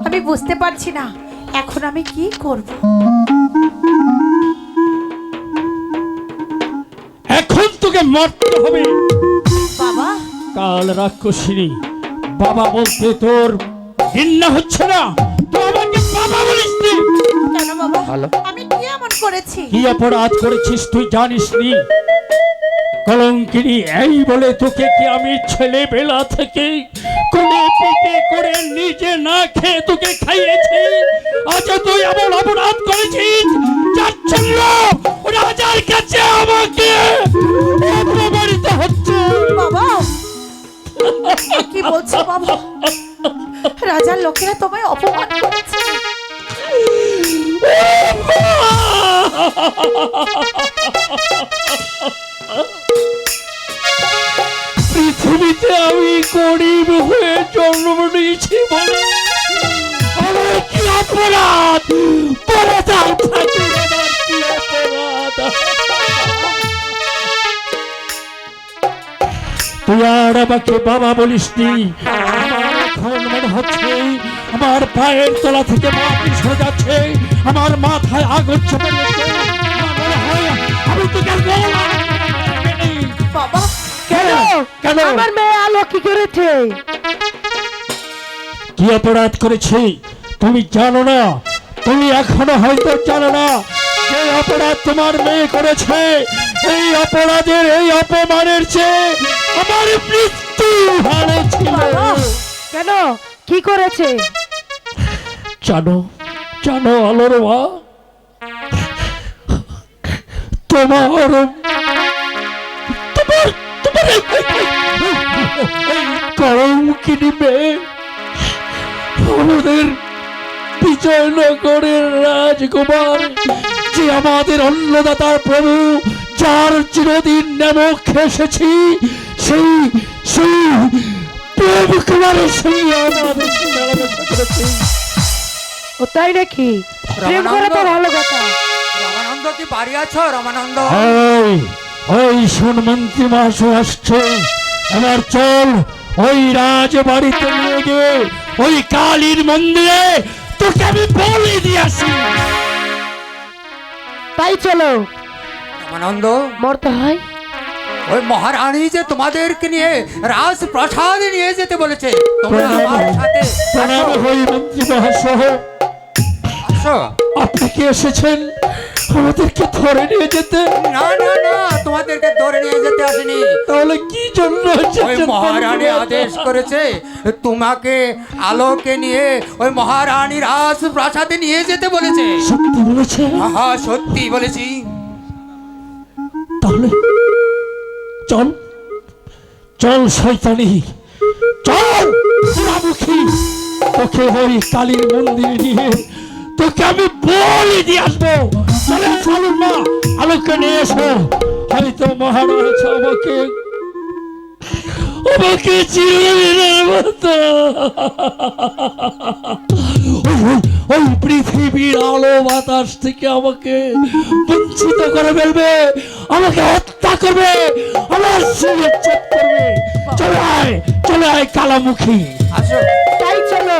আমি বুঝতে পারছি না এখন আমি কি করব। এখন তোকে মরতে হবে বাবা। কাল রাক্ষসিনী বাবা বলতে তোর ঘৃণা হচ্ছে না? তো আমাকে বাবা বলিস নি কেন বাবা? আমি কি এমন করেছি? কি অপরাধ করেছিস তুই জানিস নি? কলঙ্কিনী এই বলে তোকে কি আমি ছেলেবেলা থেকে কোলে পিঠে করে নিজে না খেয়ে তোকে খাইয়েছি? আজ তুই এমন অপরাধ করেছিস যার জন্য রাজার কাছে আমাকে অপমানিত হচ্ছে। বাবা কি বলছো বাবা? রাজার লোকেরা তোমায় অপমান করেছে? পৃথিবীতে আমি গরিব হয়ে জন্ম নিয়েছি বলে আমার কি অপরাধ? বলে দাও ঠাকুর, আমার কি অপরাধ? তুই আর আমাকে বাবা বলিস নি। আমার এখন মনে হচ্ছে আমার পায়ের তলা থেকে মাটি সরে যাচ্ছে, আমার মাথায় আগুন চেপে গেছে। আমার মনে হয় আমি তোকে বাবা কেন কেন আমার মেয়ে আলো কি করেছে? কি অপরাধ করেছি তুমি জানো না? তুমি এখনো হয়তো জানো না যে অপরাধ তোমার মেয়ে করেছে। এই অপরাধের এই অপমানের চেয়ে আমার মৃত্যু ভালো ছিল। কেন কি করেছে? জানো জানো আলোর মা, তোমার তোমার তোমার কলঙ্কিনী মেয়ে আমাদের বিজয়নগরের রাজকুমার, যে আমাদের অন্নদাতার প্রভু, যার চিরদিন নামক এসেছি, সেই সেই প্রভু কুমারের সঙ্গে আমাদের মেলামেশা করেছি। ও তাই নাকি? প্রেম করে তো ভালো কথা। রামানন্দ কি বাড়ি আছো? রামানন্দ ওই শোন মন্ত্রী মহাশয় আসছে, এবার চল ওই রাজবাড়িতে নিয়ে গিয়ে ওই কালীর মন্দিরে তোকে আমি বলে দিয়ে আসি। তাই চলো। রামানন্দ, মরতে হয়। ওই মহারানী যে তোমাদেরকে নিয়ে রাজপ্রাসাদে নিয়ে যেতে বলেছে, তোমরা আমার সাথে প্রণাম হই মন্ত্রী মহাশয়। আসো। আপনি কি এসেছেন আমাদেরকে ধরে নিয়ে যেতে? না না না, তোমাদেরকে ধরে নিয়ে যেতে আসেনি। তাহলে কি জন্য ওই এসেছেন? মহারানী আদেশ করেছে তোমাকে আলোকে নিয়ে ওই মহারানী রাজপ্রাসাদে নিয়ে যেতে বলেছে। সত্যি বলেছে? হ্যাঁ সত্যি বলেছি। তাহলে চল চল শয়তানি, চল পোড়ামুখী, তোকে ওই কালীর মন্দিরে নিয়ে তোকে আমি বলে দিয়ে আসবো। চলে চলুন মা, আলোকে নিয়ে এসো। হয়তো মহারাজ আমাকে আমাকে চিরদিনের মতো ওই পৃথিবীর আলো বাতাস থেকে আমাকে বঞ্চিত করে ফেলবে, আমাকে হত্যা করবে, আমার শিরচ্ছেদ করবে। চলে আয় কালামুখী। আসো। তাই চলো।